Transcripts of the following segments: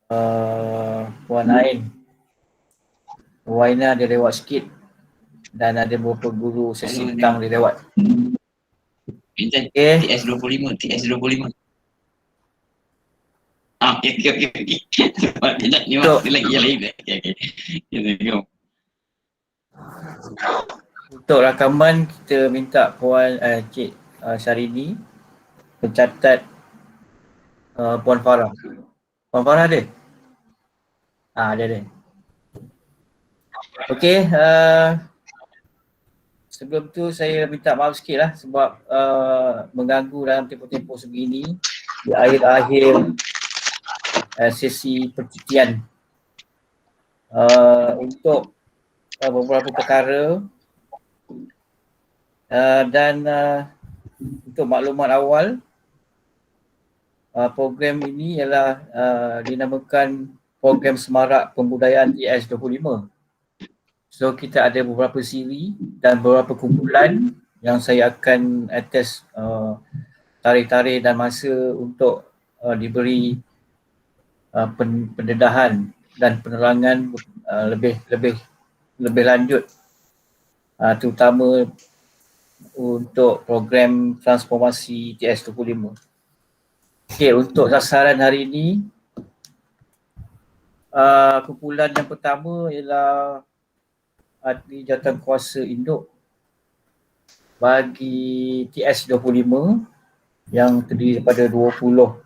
Puan Ain. Waina dia lewat sikit dan ada beberapa guru sesi petang dia lewat. Okay. TS25. Okay. Sebab dia nak ni waktu lagi yang lain. Okay. Untuk rakaman kita minta Puan Cik Syahrini pencatat Puan Farah. Puan Farah ada? Ada. Okey, sebelum tu saya minta maaf sikit lah sebab mengganggu dalam tempoh-tempoh sebegini di akhir-akhir sesi percutian untuk beberapa perkara dan untuk maklumat awal, program ini ialah dinamakan Program Semarak Pembudayaan TS25. So kita ada beberapa siri dan beberapa kumpulan yang saya akan attest tarikh-tarikh dan masa untuk diberi pendedahan dan penerangan lebih lanjut, terutama untuk program transformasi TS25. Okey, untuk sasaran hari ini, kumpulan yang pertama ialah ahli jawatankuasa induk bagi TS25 yang terdiri daripada 20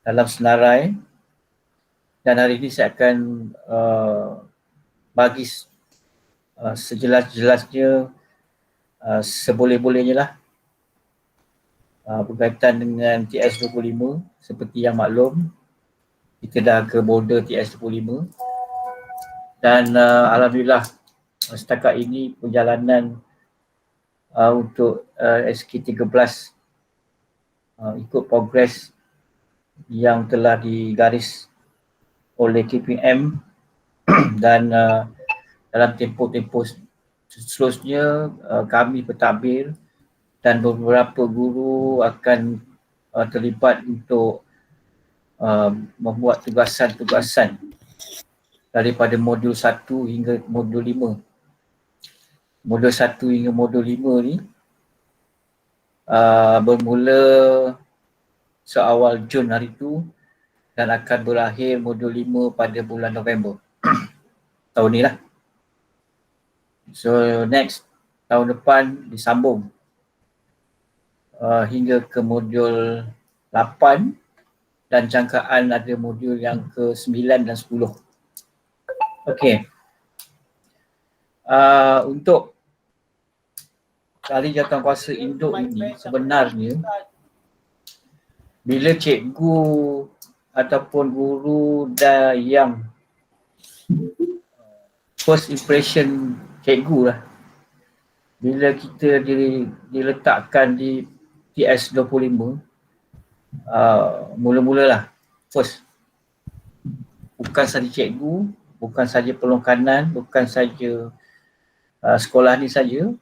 dalam senarai, dan hari ini saya akan bagi sejelas-jelasnya, seboleh-bolehnya lah berkaitan dengan TS25. Seperti yang maklum, kita dah ke border TS25 dan alhamdulillah setakat ini perjalanan untuk SK13 ikut progres yang telah digaris oleh KPM dan dalam tempoh-tempoh seterusnya kami pentadbir dan beberapa guru akan terlibat untuk membuat tugasan-tugasan daripada modul 1 hingga modul 5. Modul 1 hingga modul 5 ni bermula seawal Jun hari tu dan akan berakhir modul 5 pada bulan November tahun ni lah. So next, tahun depan disambung hingga ke modul 8 dan jangkaan ada modul yang ke 9 dan 10. Okey. Untuk ahli jawatankuasa induk ini sebenarnya bila cikgu ataupun guru dah yang first impression cikgu lah, bila kita diletakkan di TS25, mula-mulalah first, bukan saja cikgu, bukan saja penolong kanan, bukan saja sekolah ni saja,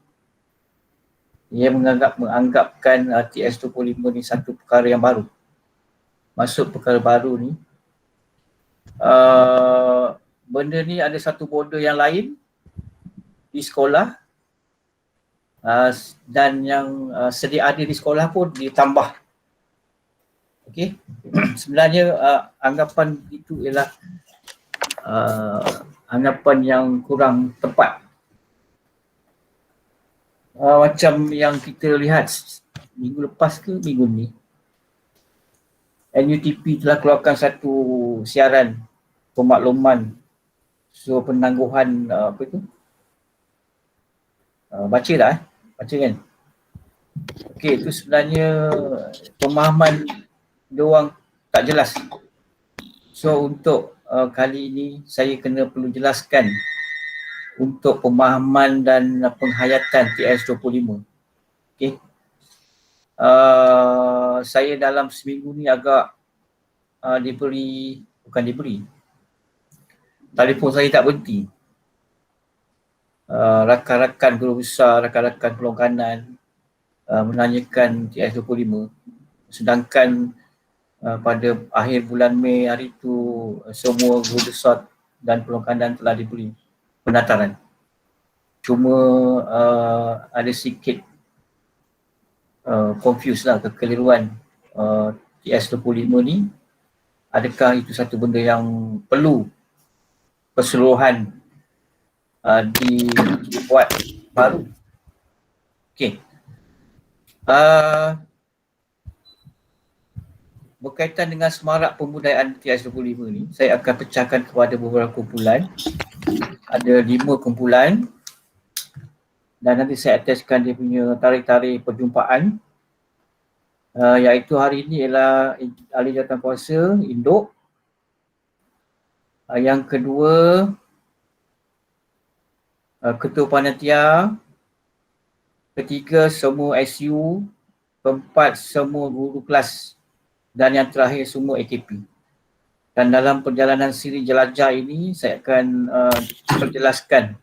ia menganggapkan TS25 ni satu perkara yang baru. Maksud perkara baru ni, benda ni ada satu border yang lain di sekolah dan yang sedia ada di sekolah pun ditambah. Okey. Sebenarnya anggapan itu ialah anggapan yang kurang tepat. Macam yang kita lihat minggu lepas ke minggu ni, NUTP telah keluarkan satu siaran pemakluman penangguhan baca tak baca kan? Okey, itu sebenarnya pemahaman diorang tak jelas. So untuk kali ini saya perlu jelaskan untuk pemahaman dan penghayatan TS25. Okey. Saya dalam seminggu ni agak telefon saya tak berhenti. Rakan-rakan guru besar, rakan-rakan penolong kanan menanyakan TS25, sedangkan pada akhir bulan Mei hari itu semua guru besar dan pelongkanan telah diberi penataran. Cuma ada sikit confuse lah, kekeliruan TS25 ni. Adakah itu satu benda yang perlu keseluruhan dibuat baru? Okey. Berkaitan dengan semarak pembudayaan TS25 ni, saya akan pecahkan kepada beberapa kumpulan. Ada 5 kumpulan dan nanti saya attachkan dia punya tarikh-tarikh perjumpaan. Iaitu hari ini ialah Ahli Jawatankuasa Induk. Yang kedua, Ketua Panitia. Ketiga, semua SU. Keempat, semua guru kelas. Dan yang terakhir, semua AKP. Dan dalam perjalanan siri jelajah ini, saya akan perjelaskan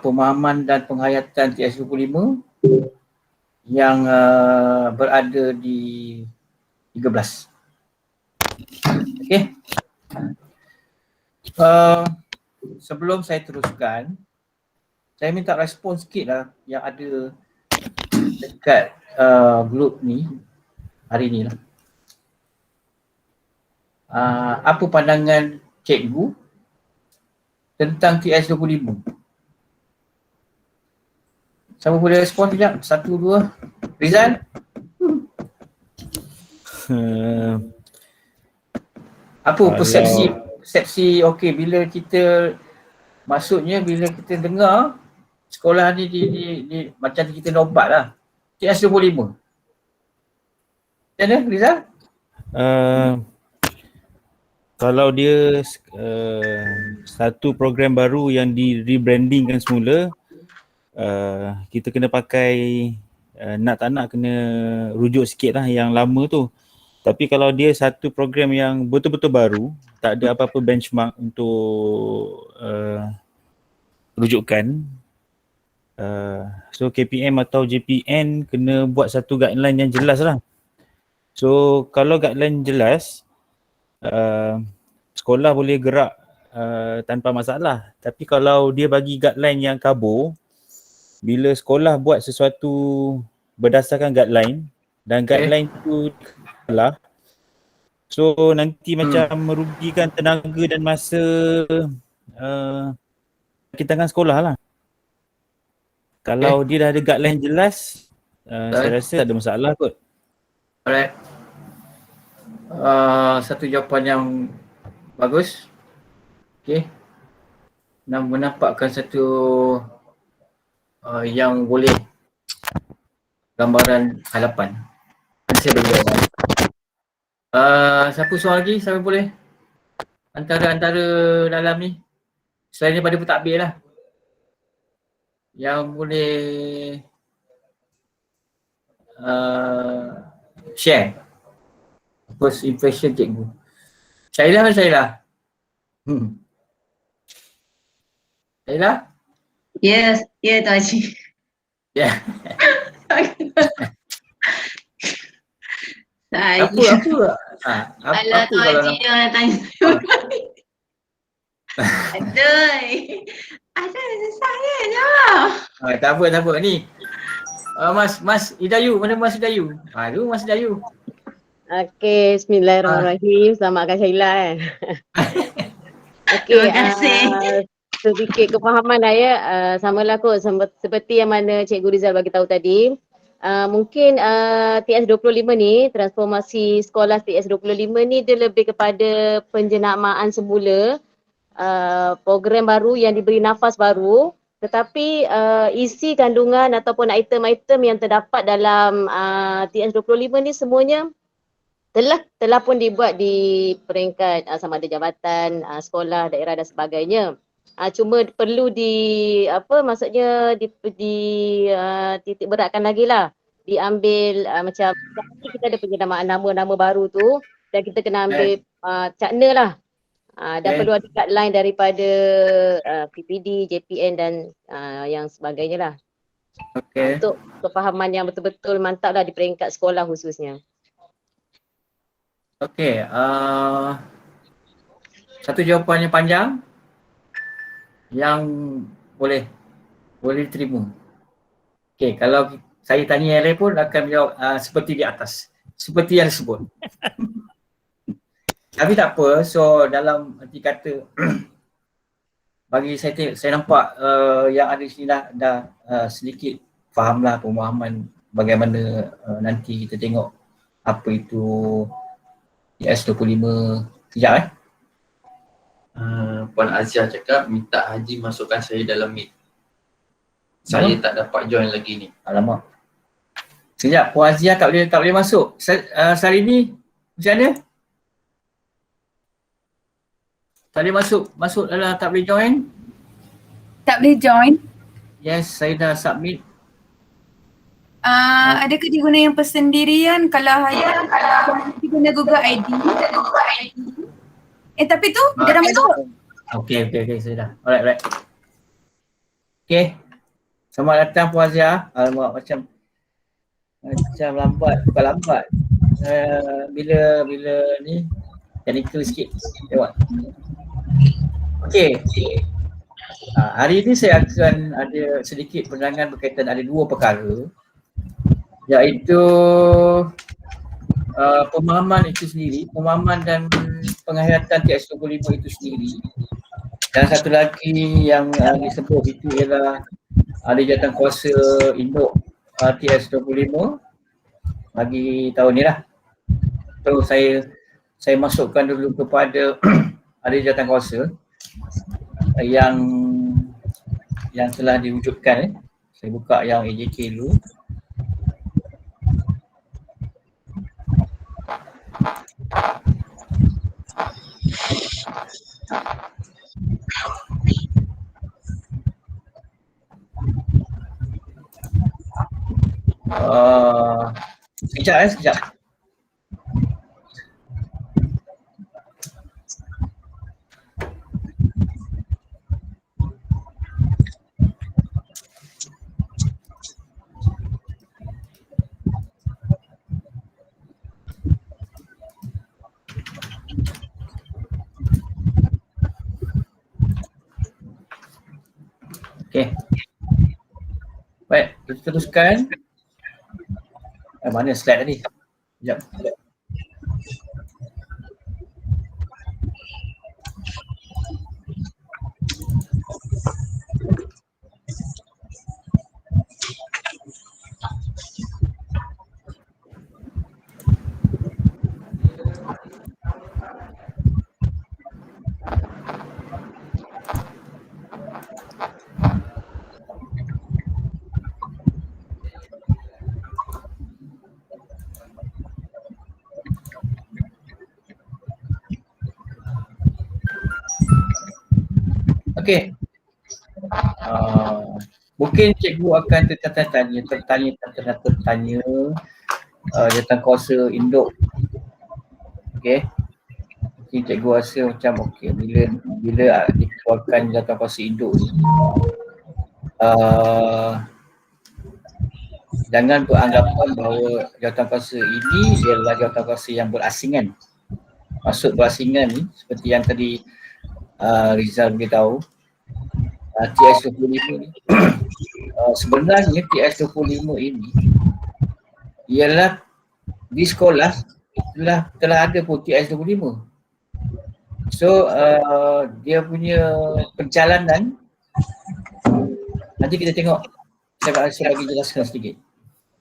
pemahaman dan penghayatan TS25 yang berada di 13. Okey. Sebelum saya teruskan, saya minta respon sikit lah yang ada dekat grup ni hari ni lah. Apa pandangan cikgu tentang TS25? Siapa boleh respon sekejap? 1, 2. Rizal? Apa persepsi okey bila kita, maksudnya bila kita dengar sekolah ni di macam kita nobat lah. TS25. Macam mana Rizal? Kalau dia satu program baru yang di rebrandingkan semula, kita kena pakai nak tak nak kena rujuk sikit lah yang lama tu. Tapi kalau dia satu program yang betul-betul baru, tak ada apa-apa benchmark untuk rujukan, so KPM atau JPN kena buat satu guideline yang jelas lah. So kalau guideline jelas, sekolah boleh gerak tanpa masalah. Tapi kalau dia bagi guideline yang kabur, bila sekolah buat sesuatu berdasarkan guideline dan guideline tu salah, so nanti macam merugikan tenaga dan masa kita dengan sekolah lah. Kalau dia dah ada guideline jelas, saya rasa tak ada masalah kot. Alright. Satu jawapan yang bagus. Okey. Menampakkan satu yang boleh gambaran halapan. Saya bagi jawapan. Siapa soal lagi? Siapa boleh? Antara dalam ni. Selain daripada pentadbir lah. Yang boleh share first impression cikgu. Syailah? Syailah? Yes, ya Tuan Haji. Ya. Saya. Apa Tuan Haji yang nak tanya saya. Aduh, saya jawab. Tak apa ni. Mas Hidayu, mana Mas Hidayu? Aduh, Mas Hidayu. Okey, bismillahirrahmanirrahim. Selamat Kak Syailah. Okey, Terima kasih. sedikit kefahaman saya, samalah kot seperti yang mana Cikgu Rizal bagi tahu tadi. Mungkin TS25 ni, transformasi sekolah TS25 ni dia lebih kepada penjenamaan semula, program baru yang diberi nafas baru, tetapi isi kandungan ataupun item-item yang terdapat dalam TS25 ni semuanya telah pun dibuat di peringkat sama ada jabatan, sekolah, daerah dan sebagainya. Cuma perlu maksudnya titik beratkan lagi lah. Diambil macam kita ada penjenamaan nama-nama baru tu dan kita kena ambil cakna lah. Dan perlu ada guideline daripada PPD, JPN dan yang sebagainya lah. Untuk kefahaman yang betul-betul mantap lah di peringkat sekolah khususnya. Okey, satu jawapan yang panjang yang boleh diterima. Okey, kalau saya tanya yang lain pun akan menjawab seperti di atas. Seperti yang disebut. Tapi tak apa, so dalam arti kata bagi saya nampak yang ada di sini dah sedikit fahamlah pemahaman bagaimana nanti kita tengok apa itu TS25. Sekejap Puan Azia cakap minta Haji masukkan saya dalam meet. Saya tak dapat join lagi ni. Alamak. Sekejap, Puan Azia tak boleh masuk. Salini, macam mana? Tak boleh masuk dalam, tak boleh join? Tak boleh join. Yes, saya dah submit. Adakah dia guna yang persendirian? Kalau dia guna Google ID. Tapi tu dia dah masuk. Okay, saya dah. Alright. Okay. Selamat datang Puan Azia. Alamak, macam lambat, bukan lambat. Bila ni technical sikit. Tengok. Okay. Hari ini saya akan ada sedikit penerangan berkaitan ada dua perkara, iaitu pemahaman itu sendiri, pemahaman dan penghayatan TS25 itu sendiri. Dan satu lagi yang disebut itu ialah ada jawatankuasa induk TS25 bagi tahun ni lah. So saya masukkan dulu kepada ada jawatankuasa yang telah diwujudkan. Saya buka yang AJK dulu. Sekejap. Okay. Baik, kita teruskan. Mana slide tadi? Sekejap. Okey. Mungkin cikgu akan tertanya jawatankuasa induk. Okey. Mungkin cikgu rasa macam okey, bila dikeluarkan jawatankuasa induk ni, jangan beranggapan bahawa jawatankuasa ini ialah jawatankuasa yang berasingan. Maksud berasingan ni seperti yang tadi Rizal beritahu, TS25 ni sebenarnya TS25 ini ialah di sekolah telah ada pun TS25. So dia punya perjalanan nanti kita tengok, saya bagi jelaskan sedikit.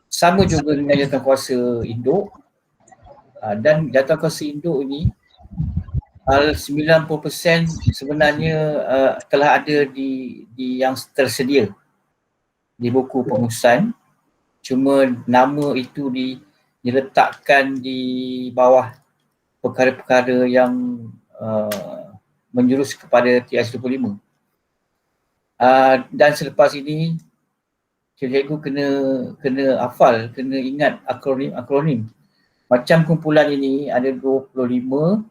Sama juga dengan jawatankuasa induk, dan jawatankuasa induk ini 90% sebenarnya telah ada di yang tersedia di buku pengurusan. Cuma nama itu diletakkan di bawah perkara-perkara yang menjurus kepada TS25. Dan selepas ini cikgu kena hafal, kena ingat akronim. Macam kumpulan ini ada 25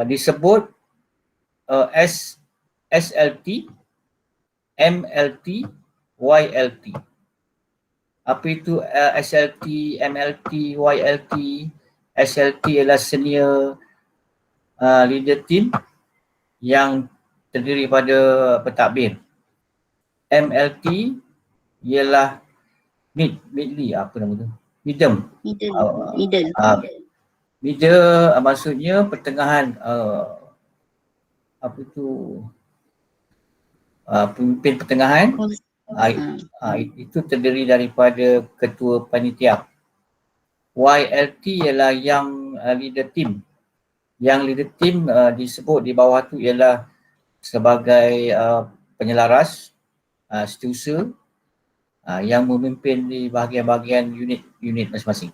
disebut SLT, MLT, YLT. Apa itu SLT, MLT, YLT? SLT ialah senior leader team yang terdiri pada pentadbir. MLT ialah midly apa nama tu? Middle. Middle maksudnya pertengahan apa tu? Pemimpin pertengahan. Itu terdiri daripada ketua panitia. YLT ialah yang leader team. Yang leader team disebut di bawah tu ialah sebagai penyelaras setiausaha yang memimpin di bahagian-bahagian unit masing-masing.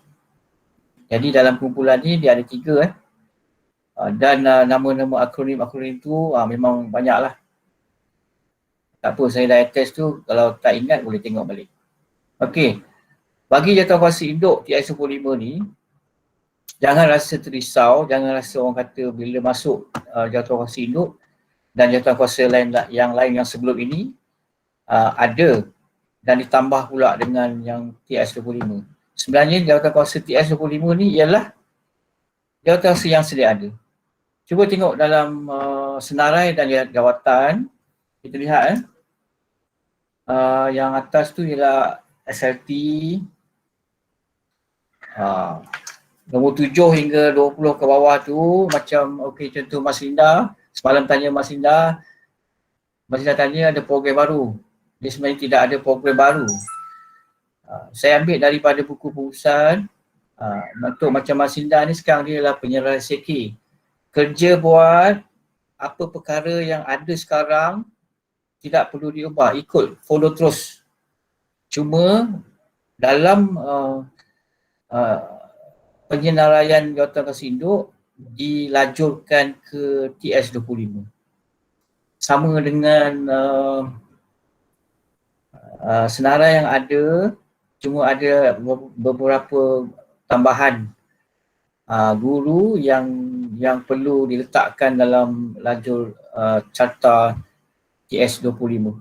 Jadi dalam kumpulan ni dia ada 3 dan nama-nama akronim tu memang banyak lah. Tak apa, saya dah attach tu, kalau tak ingat boleh tengok balik. Okey, bagi jawatankuasa induk TS25 ni, jangan rasa terisau, jangan rasa orang kata bila masuk jawatankuasa induk dan jawatankuasa yang lain yang sebelum ini ada dan ditambah pula dengan yang TS25. Sebenarnya jawatankuasa TS25 ni ialah jawatankuasa yang sedia ada. Cuba tengok dalam senarai dan jawatan, kita lihat yang atas tu ialah SLT nombor 7 hingga 20 ke bawah tu macam okey, contoh Mas Linda, semalam tanya Mas Linda tanya ada program baru. Dia sebenarnya tidak ada program baru. Saya ambil daripada buku pengurusan untuk macam Mas Linda ni sekarang dia adalah penyerahan SK. Kerja buat apa perkara yang ada sekarang tidak perlu diubah, ikut, follow terus. Cuma dalam penyelarayan jawatankuasa induk dilajurkan ke TS25. Sama dengan senarai yang ada, cuma ada beberapa tambahan guru yang perlu diletakkan dalam lajur carta TS25.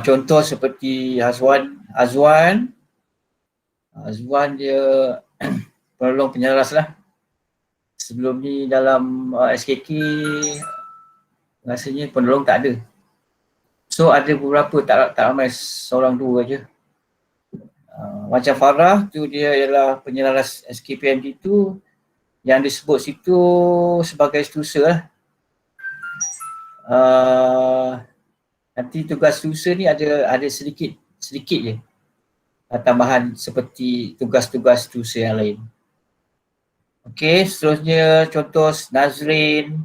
Contoh seperti Azwan dia penolong penyelaras lah. Sebelum ni dalam SKK rasanya penolong tak ada. So ada beberapa, tak ramai, seorang dua aja. Macam Farah tu dia ialah penyelaras SKPMD tu yang disebut situ sebagai setiausaha lah. Nanti tugas setiausaha ni ada sedikit je tambahan seperti tugas-tugas setiausaha yang lain. Okey, seterusnya contoh Nazrin,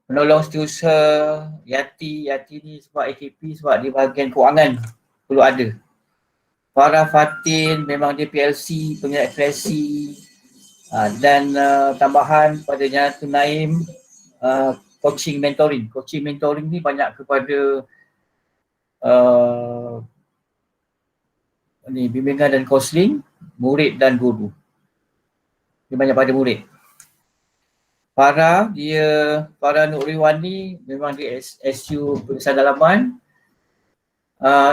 penolong setiausaha. Yati ni sebab AKP, sebab di bahagian kewangan perlu ada. Farah Fatin memang dia PLC, pengerak FLC. Dan tambahan pada Janatun Naim, coaching mentoring. Coaching mentoring ni banyak kepada bimbingan dan kaunseling murid dan guru. Dia banyak pada murid. Farah Nuriwan ni memang dia SU penulisan dalaman.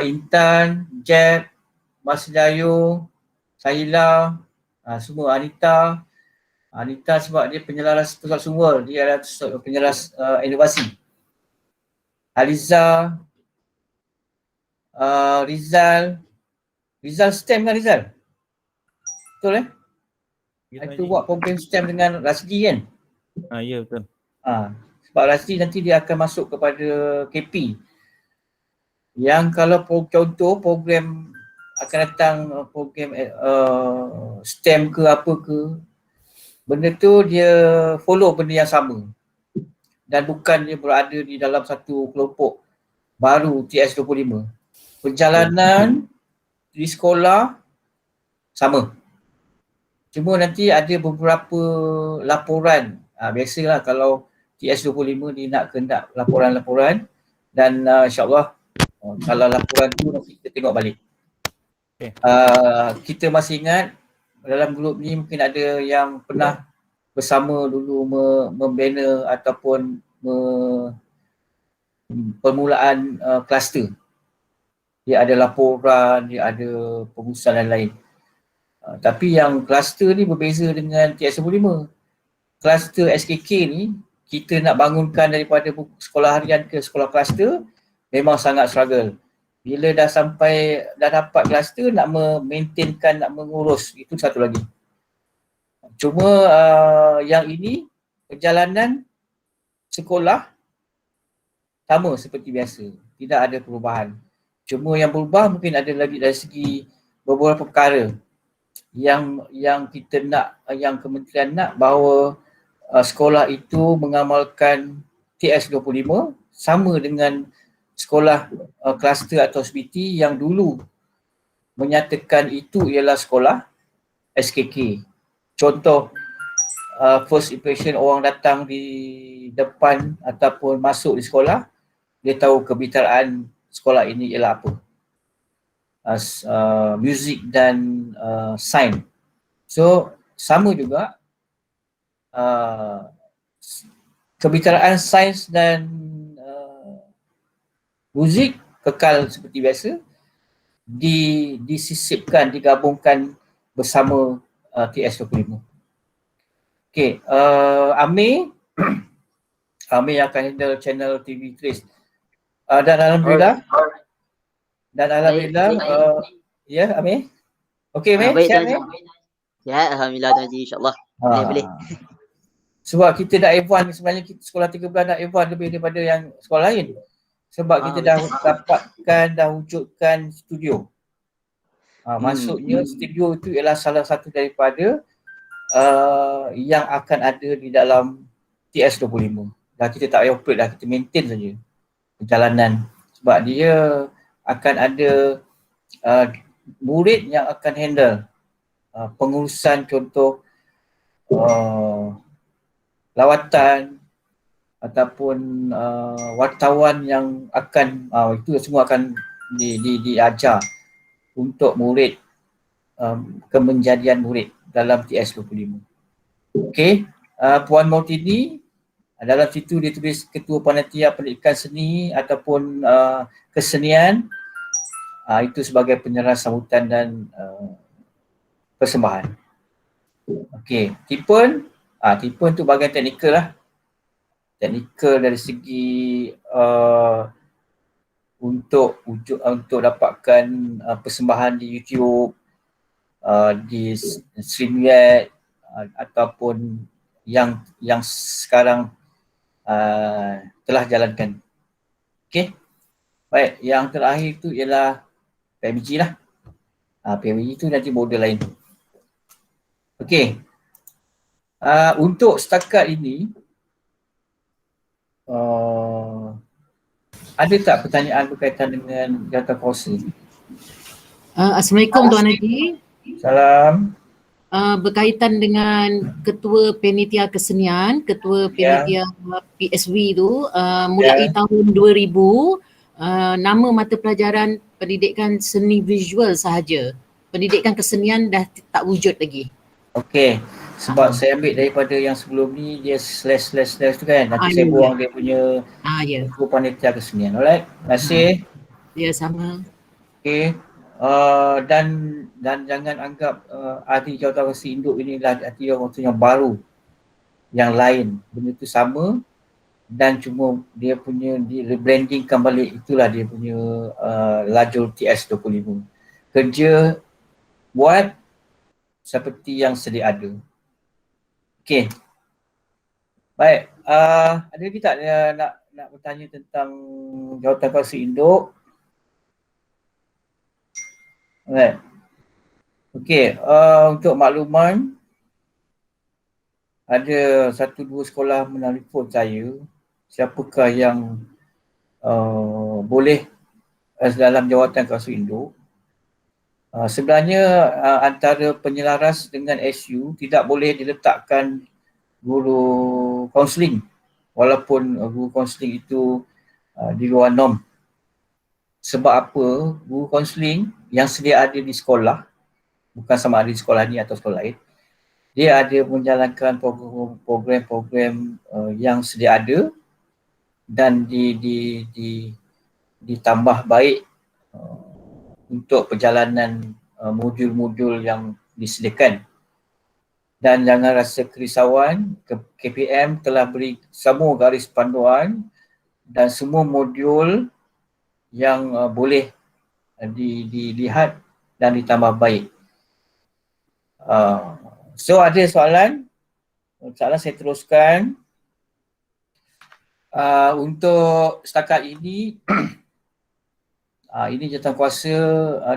Intan, Jeb, Mas Dayo, Saila, semua. Anita sebab dia penyelaras pusat sumber, dia adalah penyelaras inovasi. Aliza, Rizal STEM kan Rizal? Betul Itu buat program STEM dengan Rasdi kan? Ya betul. Sebab Rasdi nanti dia akan masuk kepada KP. Yang kalau contoh program akan datang program STEM ke apa ke, benda tu dia follow benda yang sama dan bukan dia berada di dalam satu kelompok baru TS25. Perjalanan di sekolah sama. Cuma nanti ada beberapa laporan. Biasalah kalau TS25 ni nak laporan-laporan dan insyaAllah kalau laporan tu nanti kita tengok balik. Kita masih ingat dalam grup ni mungkin ada yang pernah bersama dulu membina ataupun permulaan kluster. Dia ada laporan, dia ada pengurusan dan lain. Tapi yang kluster ni berbeza dengan TS25. Kluster SKK ni kita nak bangunkan daripada sekolah harian ke sekolah kluster memang sangat struggle. Bila dah dapat kluster, nak maintainkan, nak mengurus, itu satu lagi. Cuma yang ini perjalanan sekolah sama seperti biasa, tidak ada perubahan. Cuma yang berubah mungkin ada lagi dari segi beberapa perkara yang kita nak, yang kementerian nak, bahawa sekolah itu mengamalkan TS25 sama dengan sekolah kluster atau SBT yang dulu menyatakan itu ialah sekolah SKK. Contoh, first impression orang datang di depan ataupun masuk di sekolah, dia tahu kebitaraan sekolah ini ialah apa. Muzik dan sains. So sama juga kebitaraan sains dan muzik kekal seperti biasa, disisipkan, digabungkan bersama TS25. Okay, Amir yang akan handle channel TV Trace. Dan Alhamdulillah, ya Amir. Okay Amir, baik, siap Amir? Ya, Alhamdulillah Tuan Haji, insyaAllah. Boleh. Sebab kita dah advance, sebenarnya kita sekolah 13 dah advance lebih daripada yang sekolah lain. Sebab kita dah dapatkan, dah wujudkan studio. Maksudnya studio itu ialah salah satu daripada yang akan ada di dalam TS25. Dah kita tak payah operate dah, kita maintain saja perjalanan. Sebab dia akan ada murid yang akan handle pengurusan, contoh lawatan ataupun wartawan yang akan itu semua akan diajar untuk murid, kemenjadian murid dalam TS25. Okey, Puan Mautini, dalam situ dia tulis Ketua Panitia Pendidikan Seni ataupun Kesenian, itu sebagai penyerahan sambutan dan persembahan. Okey, Tipun tu bahagian teknikal lah. Teknikal dari segi untuk dapatkan persembahan di YouTube, di StreamYard, ataupun yang sekarang telah jalankan. Okey. Baik, yang terakhir tu ialah PMG lah. PMG tu nanti model lain. Okey. Untuk setakat ini, ada tak pertanyaan berkaitan dengan jawatan kuasa? Assalamualaikum Tuan Haji. Salam. Berkaitan dengan Ketua Panitia Kesenian, Ketua Panitia PSW tu, mulai tahun 2000, nama mata pelajaran pendidikan seni visual sahaja. Pendidikan kesenian dah tak wujud lagi. Okey. Sebab saya ambil daripada yang sebelum ni, dia slash tu kan. Nanti saya buang dia punya Ketua Panitia Kesenian. Alright, terima kasih. Ya, sama. Okey. Dan jangan anggap arti jawatan kuasa induk inilah arti yang baru, yang lain. Benda tu sama dan cuma dia punya rebrandingkan balik. Itulah dia punya lajur TS25. Kerja buat seperti yang sedia ada. Okey. Baik, ada lagi tak nak bertanya tentang jawatan kuasa induk? Alright. Okey, untuk makluman, ada 1-2 sekolah menelefon saya, siapakah yang boleh dalam jawatan kuasa induk. Sebenarnya antara penyelaras dengan SU tidak boleh diletakkan guru kaunseling, walaupun guru kaunseling itu di luar norm. Sebab apa? Guru kaunseling yang sedia ada di sekolah, bukan sama ada di sekolah ni atau sekolah lain, dia ada menjalankan program-program yang sedia ada dan ditambah baik untuk perjalanan modul-modul yang disediakan. Dan jangan rasa kerisauan, KPM telah beri semua garis panduan dan semua modul yang boleh dilihat dan ditambah baik. So ada soalan saya teruskan. Untuk setakat ini ini jawatankuasa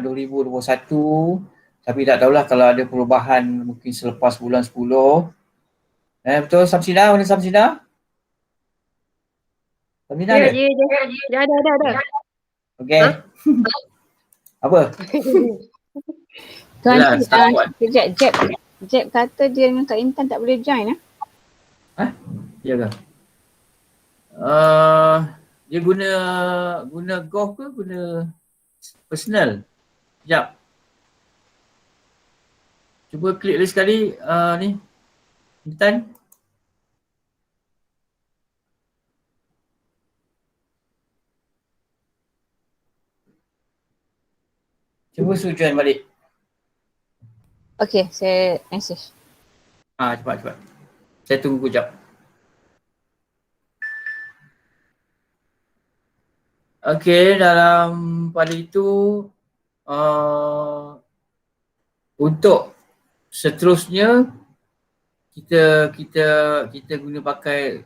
2021, tapi tak tahulah kalau ada perubahan mungkin selepas bulan 10. Betul Samsina? Mana Samsina? Samsina ada? Ya, ada. Okey. Apa? Tuan Yelah, start buat. Jeb kata dia dengan Kak Intan tak boleh join Ya ke? Dia guna golf ke guna personal? Sekejap. Cuba klik lagi sekali ni. Intan. Cuba suruh join balik. Okey, saya message. Cepat. Saya tunggu kejap. Okey, dalam pada itu untuk seterusnya kita guna pakai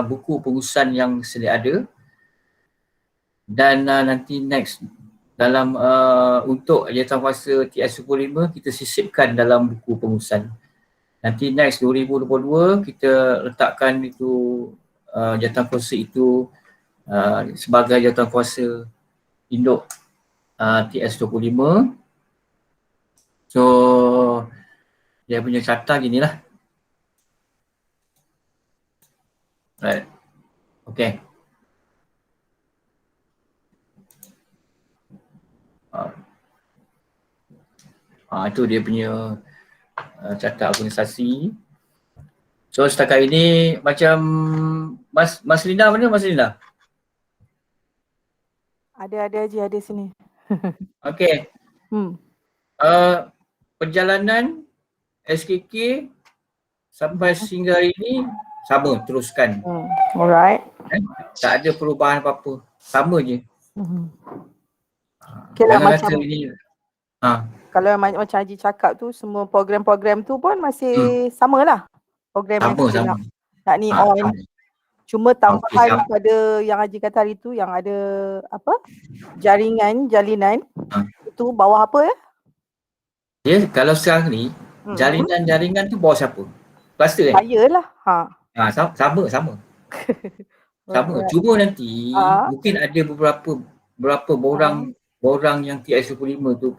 buku pengurusan yang sedia ada, dan nanti next dalam untuk jawatankuasa TS25 kita sisipkan dalam buku pengurusan. Nanti next 2022 kita letakkan itu jawatankuasa itu sebagai jawatankuasa induk TS25. So dia punya carta gini lah. Right. Okay. Itu dia punya carta organisasi. So setakat ini macam Mas Lina mana Mas Lina? Ada je ada sini. Okay. Perjalanan SKK sampai sehingga hari ini sama, teruskan. Alright. Tak ada perubahan apa-apa. Sama je. Okay lah, macam ini, kalau macam Haji cakap tu, semua program-program tu pun masih sama lah. Program yang nak ni on. Cuma tambahan pada yang Haji kata hari tu, yang ada apa? Jalinan. Itu bawah apa ya? Ya, kalau sekarang ni, jaringan tu bawah siapa? Kluster kan? Saya lah. Sama. Sama. Cuma nanti mungkin ada beberapa borang yang TS25 tu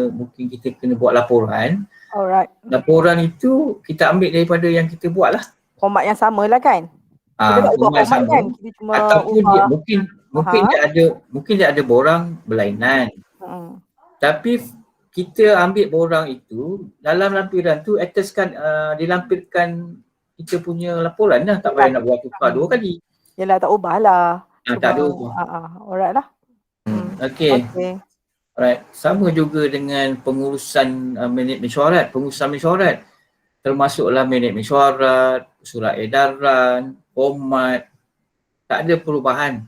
mungkin kita kena buat laporan. Alright. Laporan itu kita ambil daripada yang kita buat lah. Format yang sama lah kan? Kita tak ubah format kan? Kita cuma ataupun mungkin dia ada borang berlainan. Tapi kita ambil borang itu, dalam lampiran tu dilampirkan kita punya laporan lah. Tak payah nak buat tukar 2 kali. Yelah, tak ubah lah. Tak ada ubah. Alright lah. Okay. Alright. Sama juga dengan pengurusan minit mesyuarat. Pengurusan mesyuarat termasuklah minit mesyuarat, surat edaran, format. Tak ada perubahan.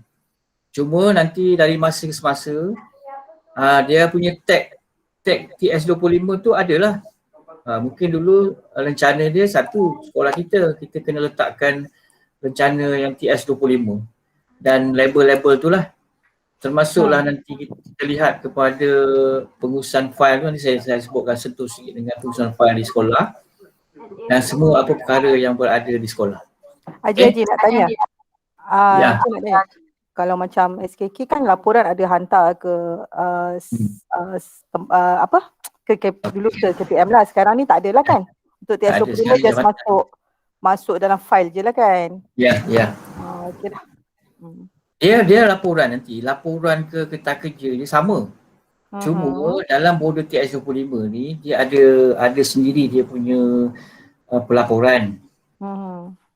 Cuma nanti dari masa ke semasa dia punya tag TS25 tu adalah. Mungkin dulu rencana dia satu, sekolah kita kena letakkan rencana yang TS25 dan label-label tu lah. Termasuklah nanti kita lihat kepada pengurusan fail tu. Nanti saya sebutkan sentuh sikit dengan pengurusan fail di sekolah dan semua apa perkara yang berada di sekolah. Haji nak tanya. Aku nak tanya. Kalau macam SKK kan laporan ada hantar ke dulu ke KPM lah. Sekarang ni tak ada lah kan? Untuk TS25 just masuk dalam file je lah kan? Ya. Okey dah. Dia laporan nanti. Laporan ke Kertas Kerja dia sama. Cuma dalam border TS25 ni dia ada sendiri dia punya pelaporan.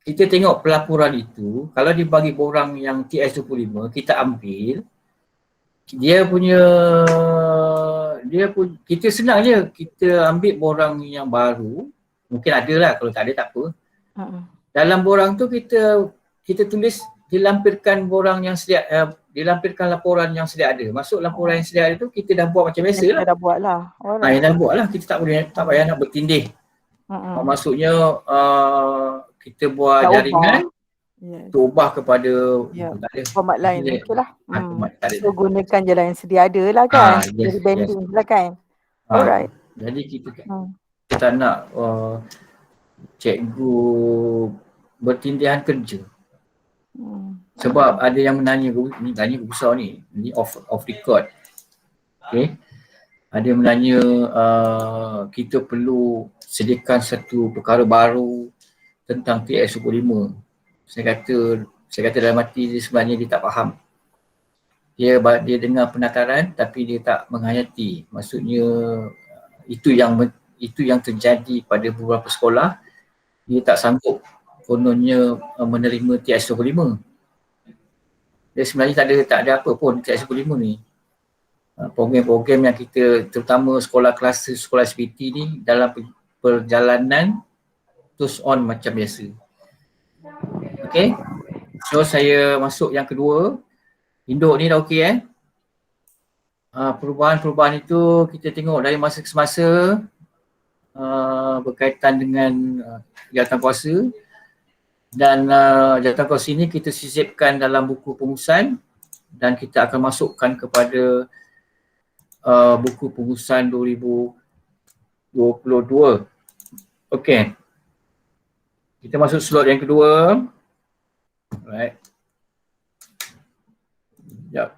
Kita tengok pelaporan itu, kalau dia bagi borang yang TS25, kita ambil dia kita senang je, kita ambil borang yang baru, mungkin ada lah, kalau tak ada tak apa. Dalam borang tu kita tulis dilampirkan borang yang sedia, dilampirkan laporan yang sedia ada. Masuk laporan yang sedia ada tu kita dah buat macam biasa lah. Dah buat lah. Yang dah buat lah, kita tak payah nak bertindih. Maksudnya kita buat tak jaringan, tu ubah kepada format lain, okey lah. Tak ada. So gunakan je lah yang sedia ada lah kan. Jadi banding lah kan. Alright. Jadi kita tak nak cikgu bertindihan kerja. Sebab ada yang menanya, ni tanya besar ni off record. Okay. Ada yang menanya kita perlu sediakan satu perkara baru tentang TS25. Saya kata dalam hati dia sebenarnya dia tak faham. Dia dengar penataran tapi dia tak menghayati. Maksudnya itu yang terjadi pada beberapa sekolah. Dia tak sanggup kononnya menerima TS25. Dia sebenarnya tak ada apa pun TS25 ni. Program-program yang kita, terutama sekolah kelas, sekolah SPT ni dalam perjalanan terus on macam biasa. Okay. So saya masuk yang kedua. Induk ni dah okey perubahan-perubahan itu kita tengok dari masa ke masa berkaitan dengan jawatankuasa. Dan jawatankuasa ini kita sisipkan dalam buku pengurusan dan kita akan masukkan kepada buku pengurusan 2022. Okey. Kita masuk slot yang kedua. Alright. Sekejap.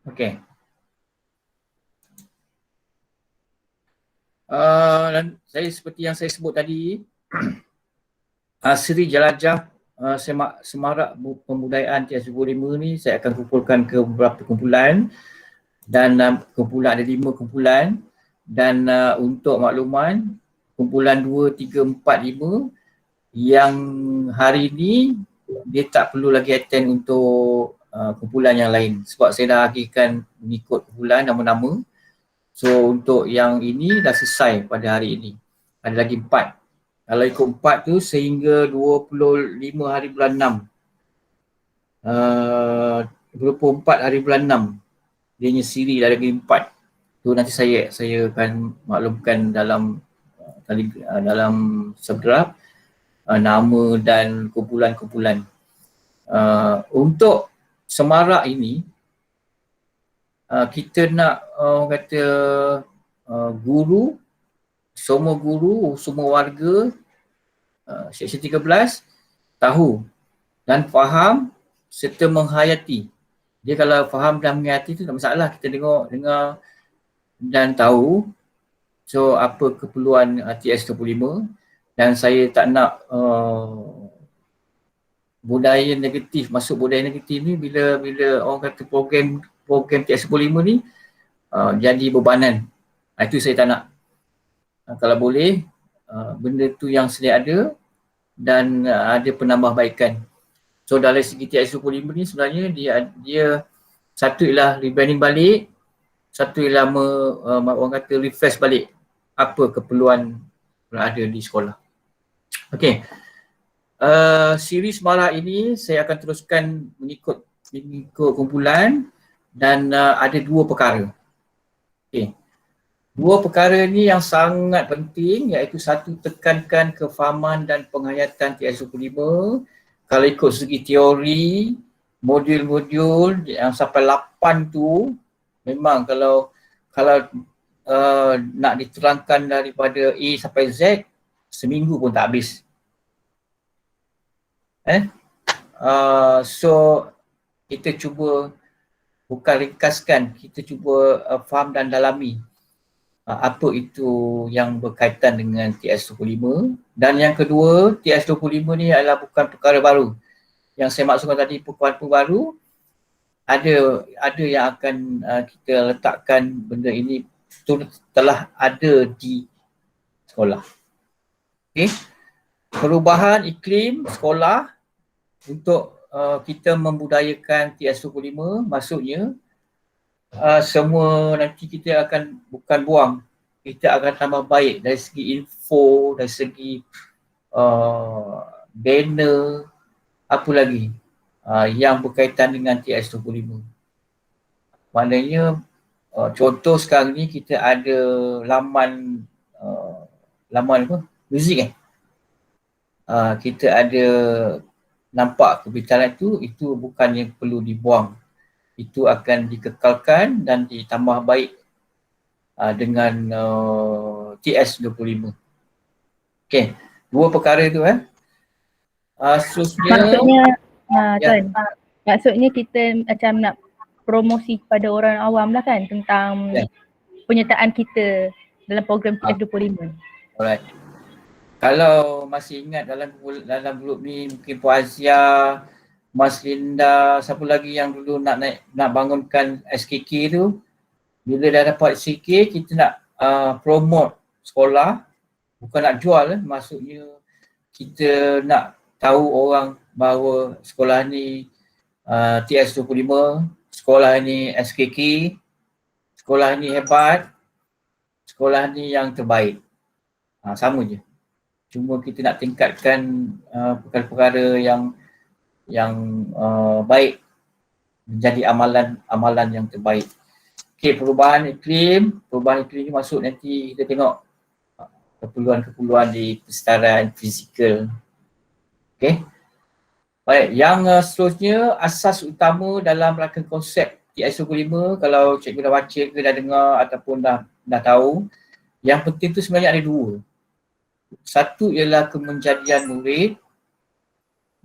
Okey. Dan saya seperti yang saya sebut tadi, Seri Jelajah Semarak Pembudayaan TS25 ni saya akan kumpulkan ke beberapa kumpulan dan kumpulan ada 5 kumpulan dan untuk makluman kumpulan 2, 3, 4, 5 yang hari ni dia tak perlu lagi attend untuk kumpulan yang lain sebab saya dah agihkan mengikut kumpulan nama-nama. So untuk yang ini dah selesai pada hari ini. Ada lagi 4. Kalau ikut 4 tu sehingga 25 hari bulan 6. 24 hari bulan 6. Dia punya siri dah lagi 4. Tu nanti saya akan maklumkan dalam subdraft nama dan kumpulan-kumpulan. Untuk semarak ini kita nak guru, semua warga Seksyen 13 tahu dan faham serta menghayati. Dia kalau faham dan menghayati tu tak masalah, kita dengar dan tahu. So apa keperluan TS25 dan saya tak nak budaya negatif, masuk budaya negatif ni bila orang kata program TS25 ni jadi bebanan. Itu saya tak nak. Kalau boleh benda tu yang sedia ada dan ada penambahbaikan. So dari segi TS25 ni sebenarnya dia satu ialah rebranding balik, satu ialah orang kata refresh balik apa keperluan yang ada di sekolah. Okey. Siri Semarak ini saya akan teruskan mengikut kumpulan dan ada 2 perkara. Okey. 2 perkara ni yang sangat penting iaitu satu, tekankan kefahaman dan penghayatan TS25. Kalau ikut segi teori, modul-modul yang sampai 8 tu memang kalau nak diterangkan daripada A sampai Z seminggu pun tak habis. So kita cuba bukan ringkaskan, kita cuba faham dan dalami apa itu yang berkaitan dengan TS25. Dan yang kedua, TS25 ni adalah bukan perkara baru. Yang saya maksudkan tadi perkara baru, ada yang akan kita letakkan benda ini telah ada di sekolah. Okey. Perubahan iklim sekolah untuk kita membudayakan TS25, maksudnya semua nanti kita akan bukan buang, kita akan tambah baik dari segi info, dari segi banner, apa lagi yang berkaitan dengan TS25. Maknanya contoh sekarang ni kita ada laman apa? Muzik kita ada nampak kebitalan itu bukan yang perlu dibuang. Itu akan dikekalkan dan ditambah baik dengan TS25. Okey, dua perkara itu Maksudnya Tuan, maksudnya kita macam nak promosi kepada orang awam lah kan tentang penyertaan kita dalam program TS25. Alright. Kalau masih ingat dalam grup ni mungkin Puan Azia, Mas Linda, siapa lagi yang dulu nak bangunkan SKK tu, bila dah dapat SKK kita nak promote sekolah, bukan nak jual, maksudnya kita nak tahu orang bahawa sekolah ni TS25, sekolah ni SKK, sekolah ni hebat, sekolah ni yang terbaik. Sama je. Cuma kita nak tingkatkan perkara-perkara yang baik menjadi amalan yang terbaik. Okey, perubahan iklim ni masuk nanti kita tengok keperluan-keperluan di kesetaraan fizikal. Okey. Baik, yang seterusnya asas utama dalam rangka konsep TS25, kalau cikgu dah baca ke dah dengar ataupun dah tahu, yang penting tu sebenarnya ada dua. Satu ialah kemenjadian murid,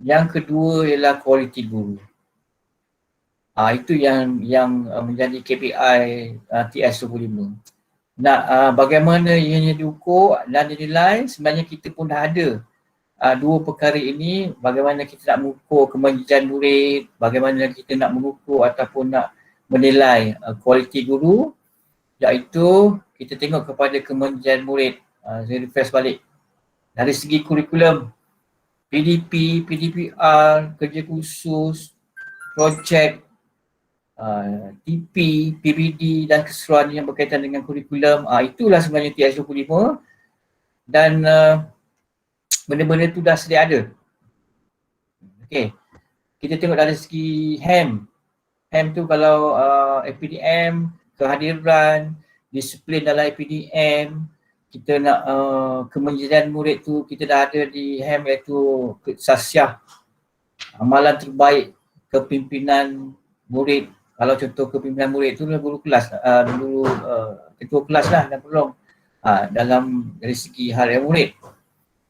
yang kedua ialah kualiti guru. Itu yang menjadi KPI TS25. Bagaimana ianya diukur dan dinilai, sebenarnya kita pun dah ada dua perkara ini, bagaimana kita nak mengukur kemenjadian murid, bagaimana kita nak mengukur ataupun nak menilai kualiti guru, iaitu kita tengok kepada kemenjadian murid. Saya refresh balik. Dari segi kurikulum, PDP, PDPR, kerja khusus, projek, TP, PBD dan keseluruhan yang berkaitan dengan kurikulum, itulah sebenarnya TS25 dan benda-benda tu dah sedia ada. Okey. Kita tengok dari segi HAM. HAM tu kalau APDM, kehadiran, disiplin dalam APDM, kita nak kemenjadian murid tu kita dah ada di HAM iaitu Sasiah. Amalan terbaik kepimpinan murid. Kalau contoh kepimpinan murid tu guru kelas, ketua kelas lah dan penolong dalam dari segi harian murid.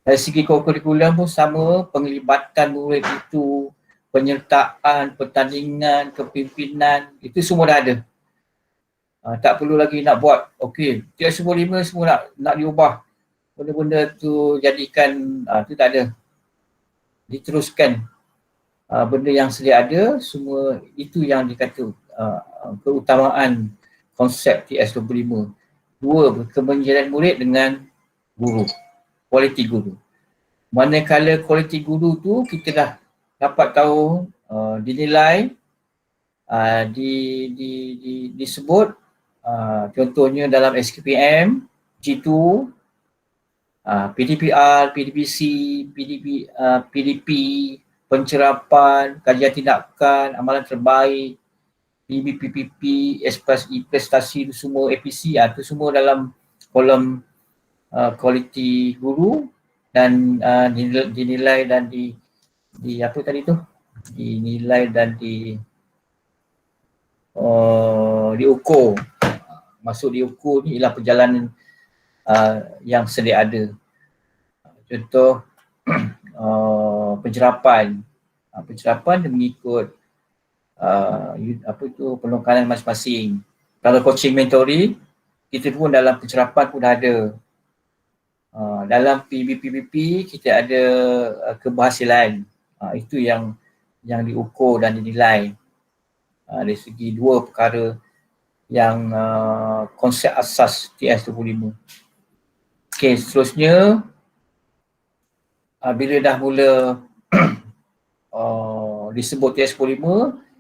Dari segi kurikulum pun sama, penglibatan murid itu, penyertaan, pertandingan, kepimpinan, itu semua dah ada. Tak perlu lagi nak buat, okey, TS25 semua nak diubah. Benda-benda tu jadikan, tu tak ada. Diteruskan benda yang sedia ada, semua itu yang dikata keutamaan konsep TS25. Dua, kemenjadian murid dengan guru, kualiti guru. Manakala kualiti guru tu kita dah dapat tahu dinilai, disebut contohnya dalam SKPM, G2, PDPR, PDPC, PDP, pencerapan, kajian tindakan, amalan terbaik, PBPPP, prestasi itu semua, APC, itu semua dalam kolom kualiti guru dan dinilai dan di apa tadi tu? Dinilai dan diukur. Maksud diukur ni ialah perjalanan yang sedia ada. Contoh pencerapan. Pencerapan dia mengikut penekanan masing-masing. Kalau coaching mentoring, kita pun dalam pencerapan pun dah ada. Dalam PBPPP kita ada keberhasilan. Itu yang diukur dan dinilai. Dari segi dua perkara yang konsep asas TS25. Okay, seterusnya bila dah mula disebut TS45,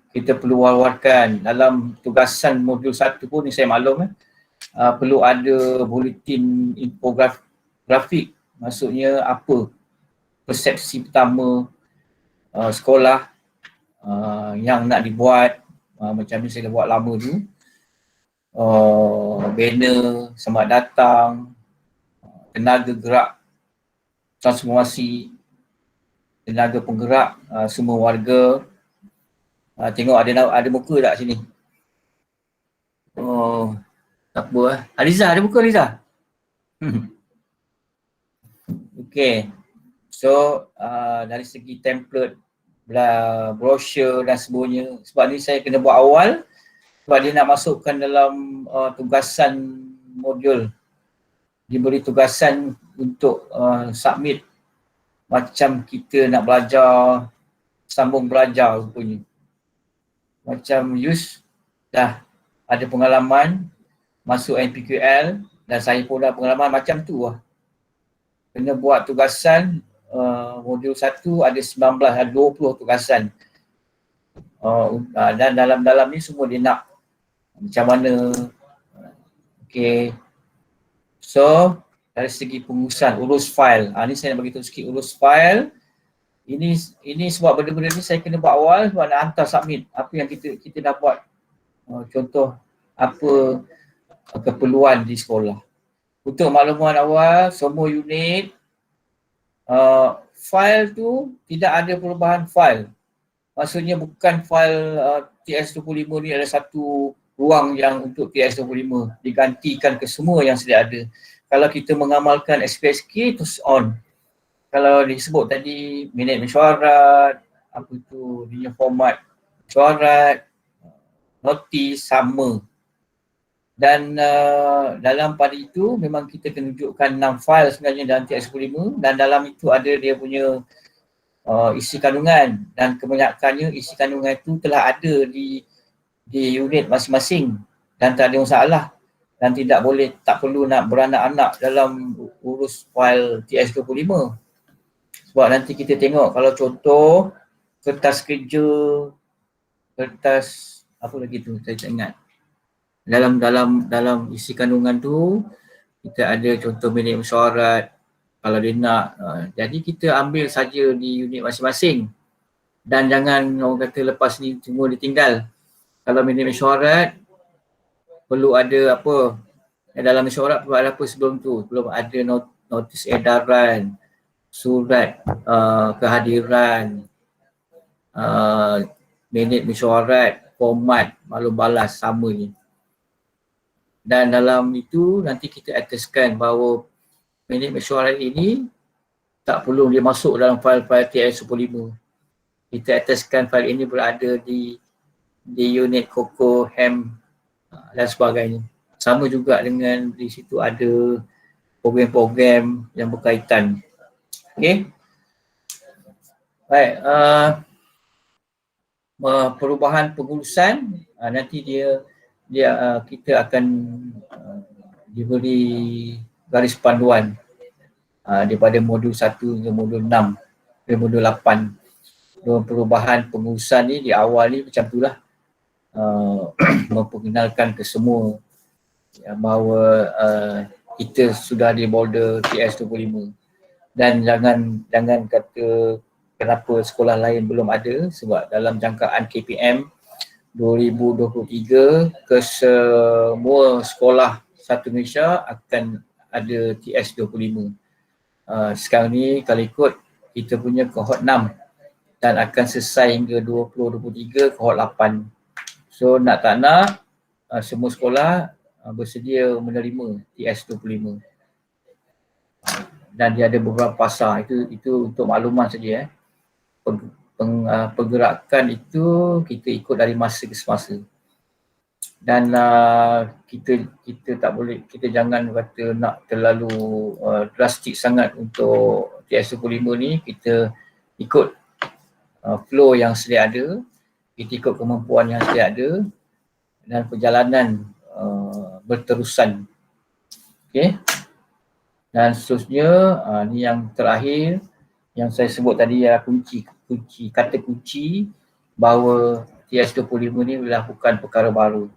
kita perlu war-warkan dalam tugasan modul 1 pun ni saya maklum perlu ada bulletin infografik. Maksudnya apa persepsi pertama sekolah yang nak dibuat, macam ni saya dah buat lama tu, banner, selamat datang, tenaga gerak transformasi, tenaga penggerak semua warga. Tengok ada muka tak sini? Oh, tak apa. Aliza, ada muka Aliza? Okay. So, dari segi template, brochure dan semuanya, sebab ni saya kena buat awal sebab dia nak masukkan dalam tugasan modul. Diberi tugasan untuk submit macam kita nak belajar, sambung belajar rupanya. Macam Yus dah ada pengalaman masuk NPQL dan saya pun dah pengalaman macam tu lah. Kena buat tugasan modul 1 ada 19, ada 20 tugasan. Dan dalam-dalam ni semua dia nak macam mana. Okay. So, dari segi pengurusan, urus fail. Ni saya nak bagi tahu sikit urus fail. Ini sebab benda-benda ni saya kena buat awal sebab nak hantar submit apa yang kita dah buat. Contoh apa keperluan di sekolah. Untuk makluman awal, semua unit fail tu tidak ada perubahan fail. Maksudnya bukan fail TS25 ni ada satu ruang yang untuk TS25 digantikan ke semua yang sedia ada. Kalau kita mengamalkan SPSK terus on. Kalau disebut tadi minit mesyuarat, apa tu dia format mesyuarat, notis sama. Dan dalam pada itu memang kita kena tunjukkan 6 file sebenarnya dalam TS25 dan dalam itu ada dia punya isi kandungan dan kebanyakannya isi kandungan itu telah ada di unit masing-masing dan tak ada masalah dan tak perlu nak beranak-anak dalam urus file TS25. Sebab nanti kita tengok kalau contoh kertas kerja, kertas apa lagi tu saya tak ingat. Dalam isi kandungan tu kita ada contoh minit mesyuarat kalau dia nak. Jadi kita ambil saja di unit masing-masing dan jangan orang kata lepas ni semua ditinggal. Kalau minit mesyuarat perlu ada apa, dalam mesyuarat perlu ada apa sebelum tu, perlu ada notis edaran, surat kehadiran, minit mesyuarat, format, maklum balas sama ni. Dan dalam itu nanti kita attestkan bahawa minit mesyuarat ini tak perlu dia masuk dalam file-file TS25. Kita attestkan file ini berada di unit Koko, Ham dan sebagainya. Sama juga dengan di situ ada program-program yang berkaitan. Okay. Baik, perubahan pengurusan nanti kita akan diberi garis panduan daripada modul 1 hingga modul 6 dan modul 8. Perubahan pengurusan ni di awal ni macam itulah, memperkenalkan ke semua bahawa kita sudah di border TS25 dan jangan kata kenapa sekolah lain belum ada, sebab dalam jangkaan KPM 2023 ke semua sekolah satu Malaysia akan ada TS25. Sekarang ni kalau ikut kita punya kohort 6 dan akan selesai hingga 2023 kohort 8. So nak tak nak semua sekolah bersedia menerima TS25. Dan dia ada beberapa pasar, itu untuk makluman saja. Pergerakan itu kita ikut dari masa ke semasa. Dan kita tak boleh, kita jangan kata nak terlalu drastik sangat untuk TS25 ni. Kita ikut flow yang sedia ada, kita ikut kemampuan yang sedia ada dan perjalanan berterusan. Okay. Dan seterusnya, ni yang terakhir yang saya sebut tadi ialah kata kunci bahawa TS25 ni adalah bukan perkara baru.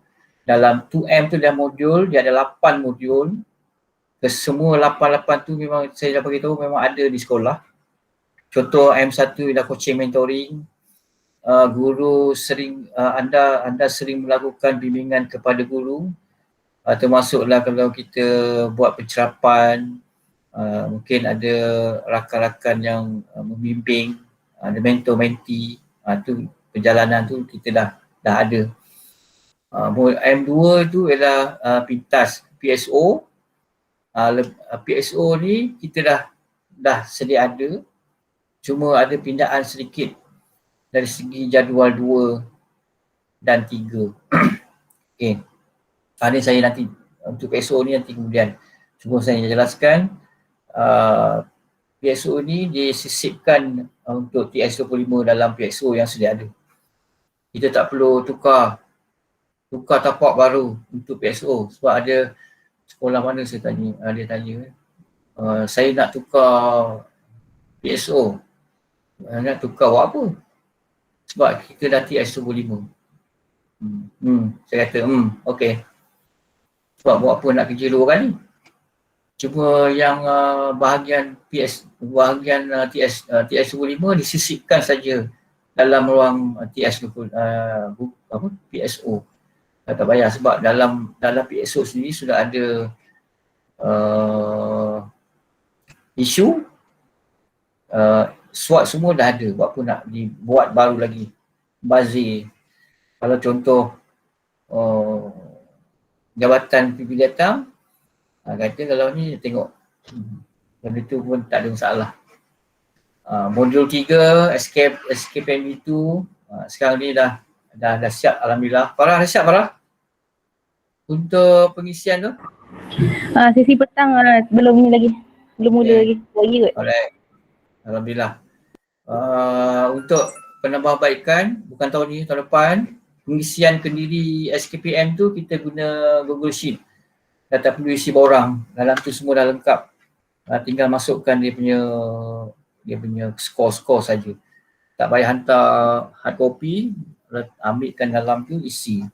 Dalam 2M tu dalam modul, dia ada 8 modul. Kesemua 8 tu memang saya dah beritahu memang ada di sekolah. Contoh M1 ialah coaching mentoring. Guru sering, anda sering melakukan bimbingan kepada guru. Termasuklah kalau kita buat pencerapan, mungkin ada rakan-rakan yang membimbing, ada mentor-mentee, tu perjalanan tu kita dah ada. M2 tu ialah pintas PSO. PSO ni kita dah sedia ada, cuma ada pindaan sedikit dari segi jadual 2 dan 3. Okay. Ini saya nanti untuk PSO ni nanti kemudian. Cuma saya jelaskan PSO ni disisipkan untuk TS25 dalam PSO yang sedia ada. Kita tak perlu tukar tapak baru untuk PSO sebab ada sekolah mana saya tanya, dia tanya saya nak tukar PSO. Nak tukar buat apa? Sebab kita dah TS25. Saya kata okey. Sebab buat apa nak kerja 2 kali? Cuma yang bahagian TS25 disisipkan saja dalam ruang PSO. Tak payah sebab dalam PSO sendiri sudah ada isu, SWOT semua dah ada, buat apa nak dibuat baru lagi, bazir. Kalau contoh jabatan PB datang, kata kalau ni tengok benda tu pun tak ada masalah. Modul 3 SKPMB tu sekarang ni dah siap, alhamdulillah. Farah dah siap, Farah? Untuk pengisian tu? Sesi petang belum ni lagi. Belum mula lagi. Lagi kot. Alright. Alhamdulillah. Untuk penambahbaikan, bukan tahun ni, tahun depan, pengisian kendiri SKPM tu kita guna Google Sheet. Dah tak perlu isi borang. Dalam tu semua dah lengkap. Tinggal masukkan dia punya skor saja. Tak payah hantar hard copy, ambilkan dalam tu isi.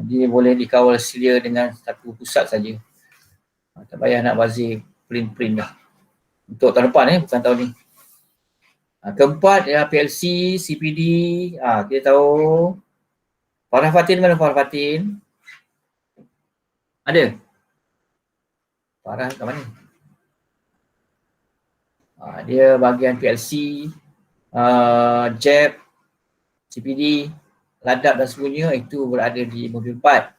Dia boleh dikawal selia dengan satu pusat saja. Tak payah nak bazir print dah. Untuk tahun depan bukan tahun ni. Keempat ialah PLC, CPD. Kita tahu. Farah Fatin mana Farah Fatin? Ada? Farah kat mana? Dia bahagian PLC, JEP, CPD, ladap dan semuanya itu berada di modul 4.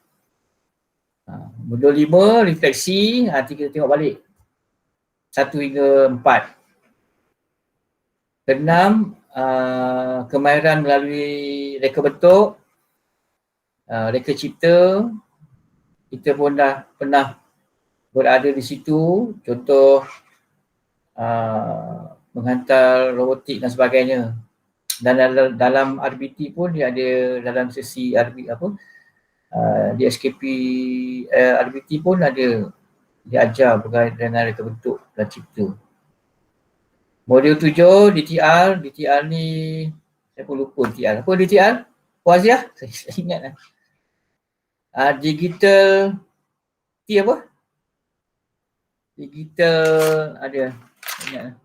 Modul 5, refleksi, nanti kita tengok balik. 1 hingga 4. Keenam, kemahiran melalui reka bentuk, reka cipta. Kita pun dah pernah berada di situ. Contoh, menghantar robotik dan sebagainya. Dan dalam RBT pun dia ada dalam sesi di SKP RBT pun ada diajar berkait dengan reka bentuk dan cipta. Modul 7 DTR ni saya pun lupa DTR. Apa DTR? Puaziah? Saya ingat lah. Digital apa? Digital ada. Ingat lah.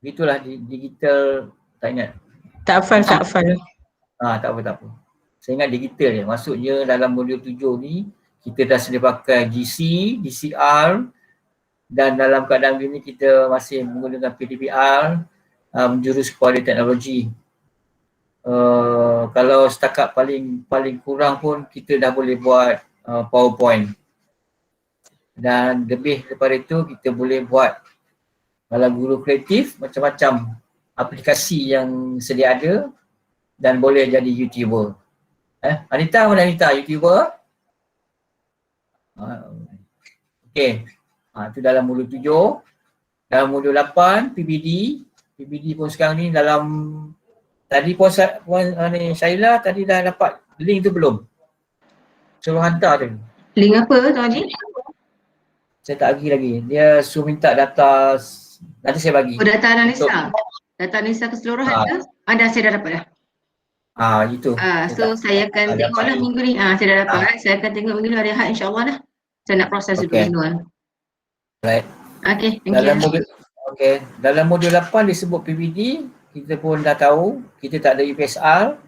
Itulah digital, tak ingat. Tak hafal. Tak apa. Saya ingat digital je. Maksudnya dalam modul 7 ni kita dah sedia pakai GC, DCR dan dalam keadaan ini kita masih menggunakan PDPR menjurus kepada teknologi. Kalau setakat paling kurang pun kita dah boleh buat PowerPoint. Dan lebih daripada itu kita boleh buat kalau guru kreatif macam-macam aplikasi yang sedia ada dan boleh jadi YouTuber. Anita mana Anita? YouTuber? Okey. Itu dalam modul 7. Dalam modul 8 PBD pun sekarang ni dalam tadi puan Syaila tadi dah dapat link tu belum? Suruh hantar tu. Link apa Tuan Haji? Saya tak bagi lagi. Dia suruh minta data, nanti saya bagi. Oh, data analisa. Data analisa keseluruhan ke? Ada, saya dah dapat dah. Itu. So saya akan tengoklah minggu ni. Saya dah dapat. Saya akan tengok minggu ni hari Ahad, insyaAllah dah. Saya nak proses dulu semua. Right. Okay, thank you. Dalam modul 8 disebut PBD, kita pun dah tahu, kita tak ada UPSR,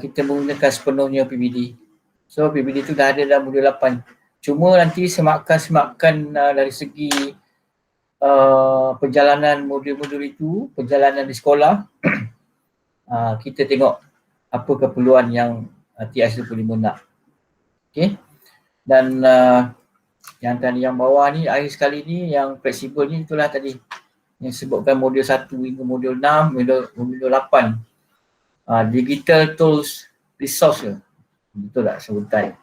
kita menggunakan sepenuhnya PBD. So PBD tu dah ada dalam modul 8. Cuma nanti sematkan dari segi perjalanan modul-modul itu, perjalanan di sekolah, kita tengok apa keperluan yang TS25 nak. Okay. Dan yang tadi yang bawah ni, akhir sekali ni yang fleksibel ni itulah tadi yang sebutkan modul 1 hingga modul 6, modul 8. Digital tools resource ke? Betul tak sebutan?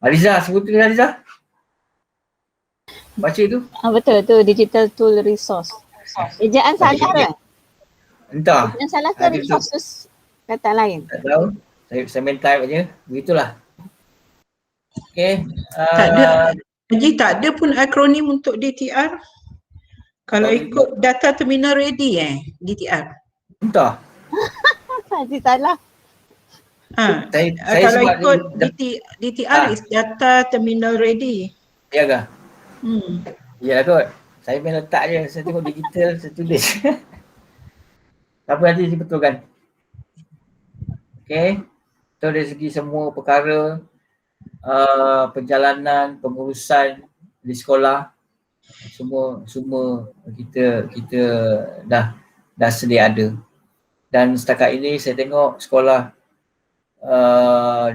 Aliza, sebutan Aliza? Baca tu? Betul tu, digital tool resource. Ejaan salah ke? Entah. Yang salah ke resources kata lain? Tak tahu. Saya main type aja. Begitulah. Okay. Tak ada. Haji, tak ada pun akronim untuk DTR? Kalau ikut data terminal ready DTR? Entah. Haji salah. Kalau ikut DTR is data terminal ready. Ya ke? Ya kot. Saya main letak je. Saya tengok digital, saya tulis. Apa nanti dibetulkan. Okay. So dari segi semua perkara, perjalanan, pengurusan di sekolah, semua kita dah sedia ada. Dan setakat ini saya tengok sekolah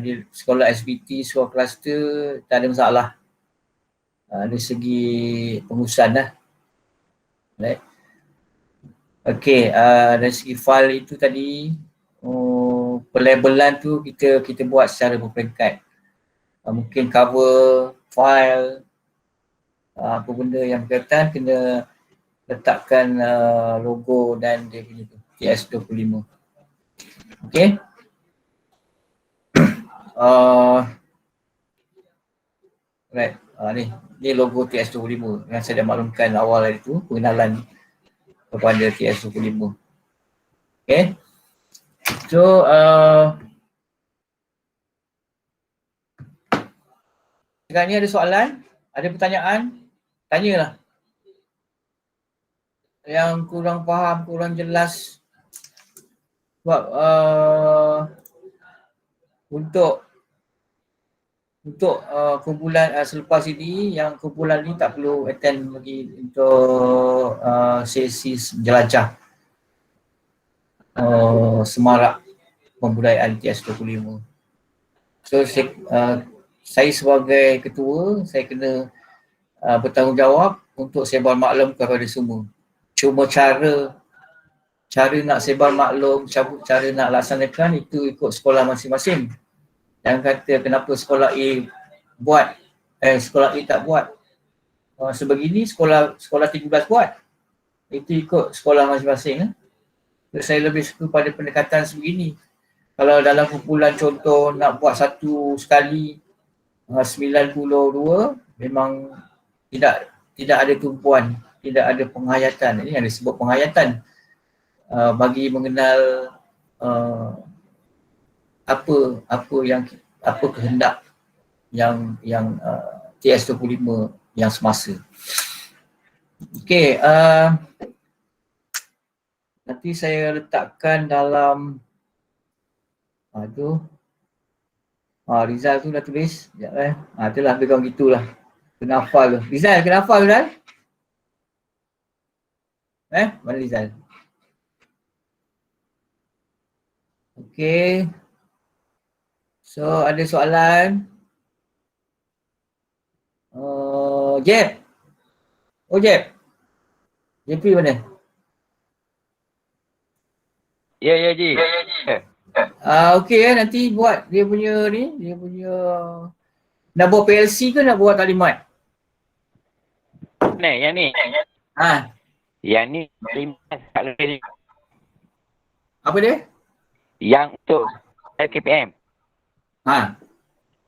di sekolah SBT, sekolah kluster tak ada masalah dari segi pengurusan dah. Right. Okay, dari segi file itu tadi, pelabelan tu kita buat secara berperingkat. Mungkin cover, file, apa benda yang berkaitan kena letakkan logo dan dia punya tu, TS25. Okay. Right, ni logo TS25 yang saya dah maklumkan awal hari tu, pengenalan kepada TS25. Okay. So, sekarang ni ada soalan, ada pertanyaan, tanyalah. Yang kurang faham, kurang jelas. Sebab untuk kumpulan selepas ini, yang kumpulan ni tak perlu attend lagi untuk sesi jelajah semarak pembudayaan TS25. So saya sebagai ketua, saya kena bertanggungjawab untuk sebar maklum kepada semua. Cuma cara nak sebar maklum, cara nak laksanakan itu ikut sekolah masing-masing. Jangan kata kenapa sekolah A buat, sekolah A tak buat. Sebegini sekolah 13 buat. Itu ikut sekolah masing-masing. Saya lebih suka pada pendekatan sebegini. Kalau dalam kumpulan contoh nak buat satu sekali 92, memang tidak ada tumpuan, tidak ada penghayatan. Ini yang disebut penghayatan. Bagi mengenal apa kehendak yang TS25 yang semasa. Okey, nanti saya letakkan dalam Rizal tu dah tulis. Sekejap itulah lebih kurang gitulah. Kena hafal tu. Rizal, kena hafal Rizal? Mana Rizal? Okey. So ada soalan. Jeb. Jeb. JP mana? Ya Ji. Okey nanti buat dia punya nak buat PLC ke nak buat taklimat? Yang ni. Yang ni tak lebih. Apa dia? Yang untuk LKPM.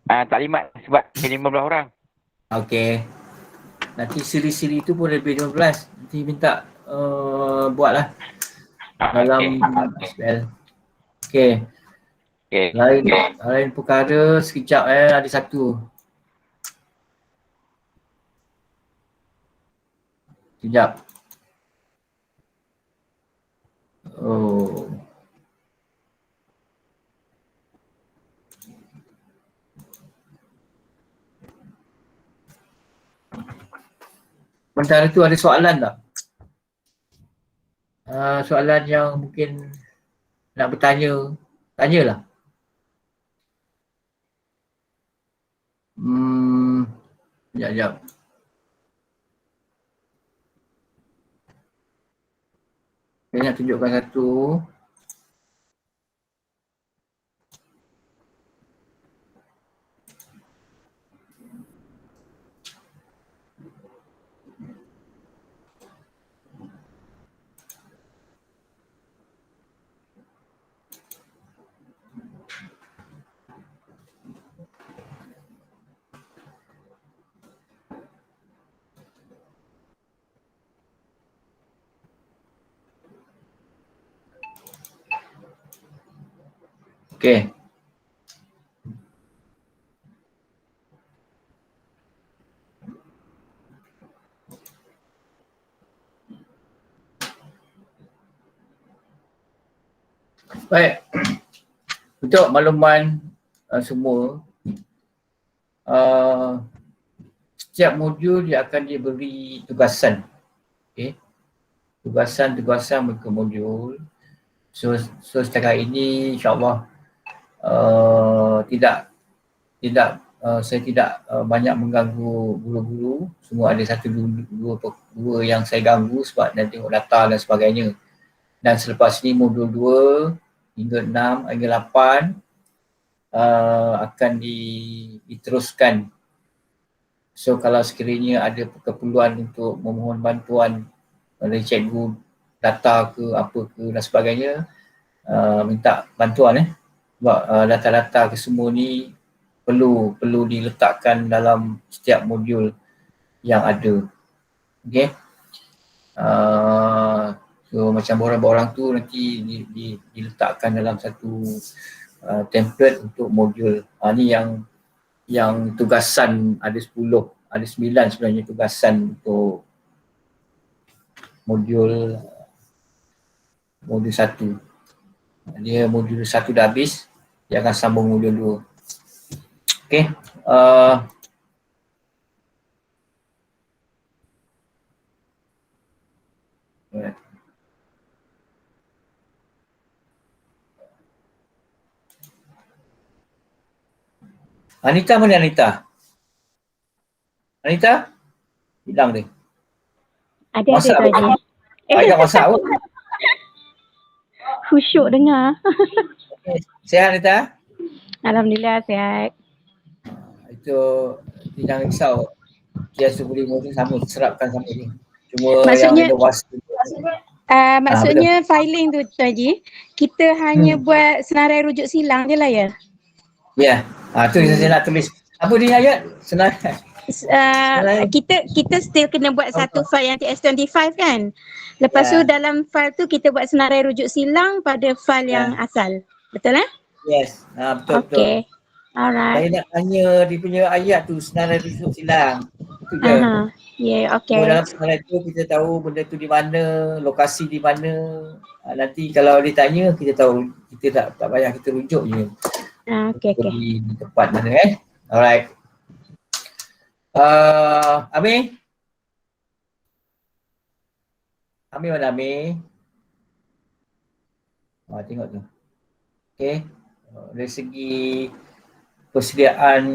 Taklimat sebab 15 orang. Okey. Nanti siri-siri tu pun lebih 15. Nanti minta buatlah dalam SPL. Okey. Lain perkara sekejap ada satu. Sekejap. Oh. Sementara tu ada soalan tak? Soalan yang mungkin nak bertanya, tanyalah. Sekejap. Saya nak tunjukkan satu. Okey. Baik. Untuk makluman semua, setiap modul dia akan diberi tugasan. Okey. Tugasan ke modul. So setakat ini insya-Allah saya tidak banyak mengganggu guru-guru. Semua ada satu dua yang saya ganggu sebab nak tengok data dan sebagainya. Dan selepas ni modul 2 hingga 6 hingga 8 akan diteruskan. So kalau sekiranya ada keperluan untuk memohon bantuan dari cikgu data ke apa ke dan sebagainya, minta bantuan sebab data-data ke semua ni perlu diletakkan dalam setiap modul yang ada. Okey. So macam borang-borang tu nanti diletakkan dalam satu template untuk modul. Ni yang tugasan ada 10, ada 9 sebenarnya tugasan untuk modul 1. Dia modul 1 dah habis, dia akan sambung modul 2. Okey. Anita mana Anita? Anita? Hilang dia. Ada Masak tu Haji. Ayah masak apa? Khusyuk dengar. Sihat Anita? Alhamdulillah sihat. Itu jangan risau. QS25 ni sama, serapkan sama ni. Cuma Maksudnya- yang inovasi. Maksudnya filing tu Haji, kita hanya buat senarai rujuk silang je lah ya? Ya, tu saya nak tulis. Apa dia ayat? Senarai. Kita still kena buat satu file yang TS25 kan. Lepas tu dalam file tu kita buat senarai rujuk silang pada file yang asal. Betul Yes, betul. Okay. Alright. Saya nak tanya dia punya ayat tu senarai rujuk silang. Itu je. Okay. Dalam senarai tu kita tahu benda tu di mana, lokasi di mana. Nanti kalau dia tanya kita tahu, kita tak payah kita rujuk je. Okay. Di tempat mana Alright. Amir? Amir mana Amir? Tengok tu. Okay. Dari segi persediaan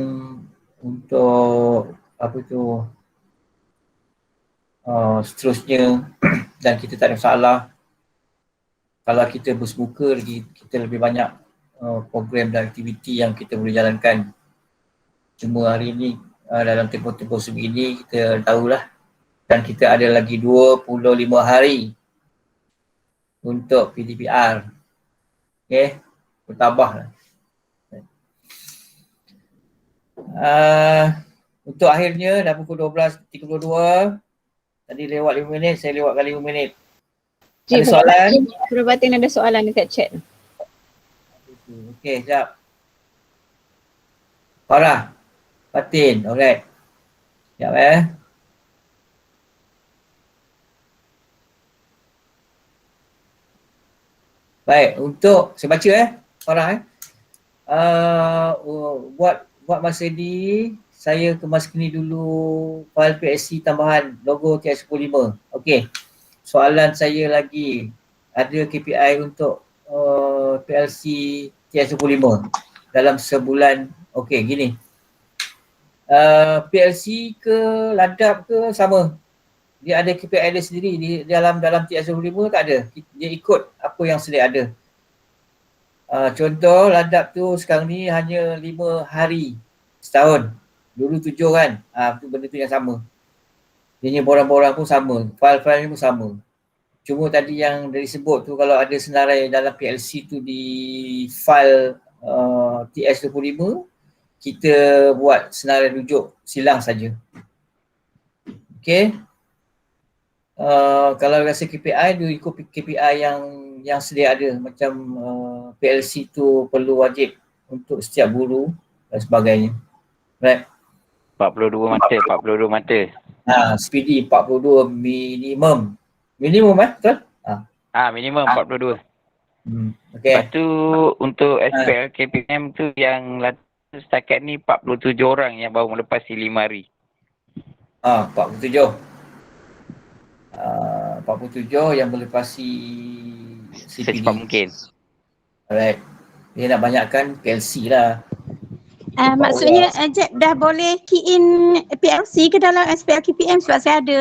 untuk apa tu seterusnya dan kita tak ada masalah. Kalau kita bersemuka lagi, kita lebih banyak program dan aktiviti yang kita boleh jalankan. Cuma hari ini dalam tempoh-tempoh sebegini kita tahulah, dan kita ada lagi 25 hari untuk PDPR. Okay, bertabahlah. Untuk akhirnya dah pukul 12.32. Tadi lewat 5 minit, saya lewatkan 5 minit. Ada soalan? Batin ada soalan dekat chat. Okey, sekejap. Farah, Fatin, alright. Sekejap Baik, untuk saya baca Farah buat masa ni saya kemaskini dulu file PSC tambahan logo TS15. Okey. Soalan saya lagi, ada KPI untuk PLC TS25 dalam sebulan. Okey, gini. PLC ke ladap ke sama. Dia ada KPI dia sendiri di dalam TS25 tak ada. Dia ikut apa yang sedia ada. Contoh ladap tu sekarang ni hanya 5 hari setahun. Dulu 7 kan. Tu benda tu yang sama. Dia borang-borang pun sama. File-file pun sama. Cuma tadi yang dari sebut tu kalau ada senarai dalam PLC tu di file TS25, kita buat senarai rujuk silang saja. Okey. Kalau rasa KPI, dia ikut KPI yang sedia ada. Macam PLC tu perlu wajib untuk setiap guru dan sebagainya. Right. 42 mata. Speedy 42 minimum. Minimum betul? Minimum 42. Okay. Lepas tu untuk SPL KPM tu yang setakat ni 47 orang yang baru melepasi 5 hari. 47. 47 yang melepasi CPD. Secepat mungkin. Alright. Dia nak banyakkan PLC lah. Maksudnya Jeb dah boleh key in PLC ke dalam SPL KPM sebab saya ada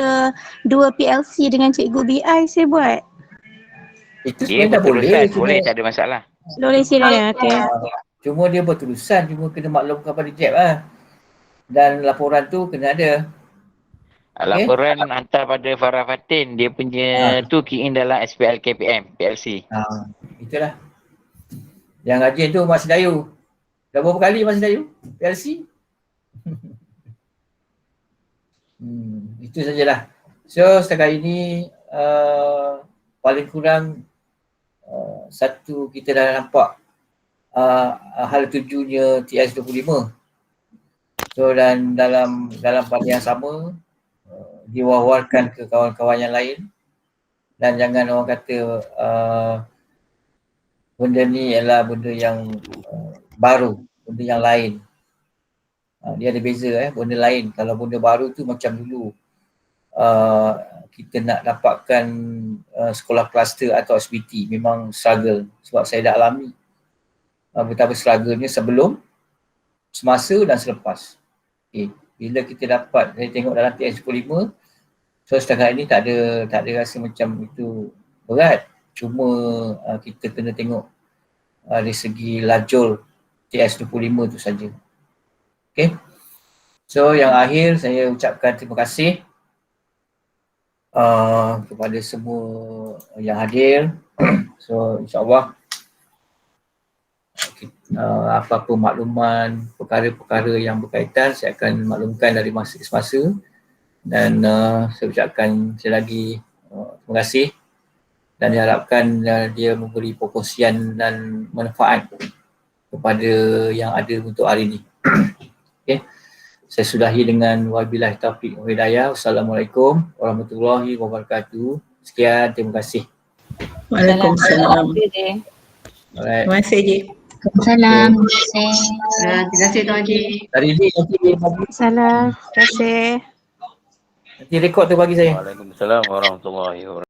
2 PLC dengan cikgu BI saya buat. Itu dia sebenarnya boleh. Boleh, tak ada masalah. Boleh sila, okey. Cuma dia berterusan, cuma kena maklumkan pada Jeb lah. Dan laporan tu kena ada. Laporan hantar pada Farah Fatin, dia punya tu key in dalam SPL KPM, PLC. Itulah. Yang rajin tu Mas Dayu. Dah berapa kali Mas Dayu? PLC? Itu sajalah. So setakat ini paling kurang satu kita dah nampak hal tujunya TS25. So dan dalam pada yang sama diwar-warkan ke kawan-kawan yang lain dan jangan orang kata benda ni ialah benda yang baru, benda yang lain. Dia ada beza benda lain. Kalau benda baru tu macam dulu kita nak dapatkan sekolah kluster atau SBT memang struggle sebab saya dah alami betapa struggle-nya sebelum, semasa dan selepas. Bila kita dapat, saya tengok dalam TS25, so setakat ini tak ada rasa macam itu berat. Cuma kita kena tengok dari segi lajur TS25 tu saja. Okay. So yang akhir saya ucapkan terima kasih kepada semua yang hadir. So insyaAllah apa-apa makluman, perkara-perkara yang berkaitan saya akan maklumkan dari masa ke masa. Dan saya ucapkan sekali lagi terima kasih dan diharapkan dia memberi perkongsian dan manfaat kepada yang ada untuk hari ini. Okay. Saya sudahi dengan wabillahi taufiq wal hidayah. Wassalamualaikum warahmatullahi wabarakatuh. Sekian, terima kasih. Waalaikumsalam. Terima kasih Ji. Waalaikumsalam. Terima kasih Tuan Haji. Hari ini nanti Salam. Terima kasih. nanti rekod tu bagi saya. Waalaikumsalam warahmatullahi wabarakatuh.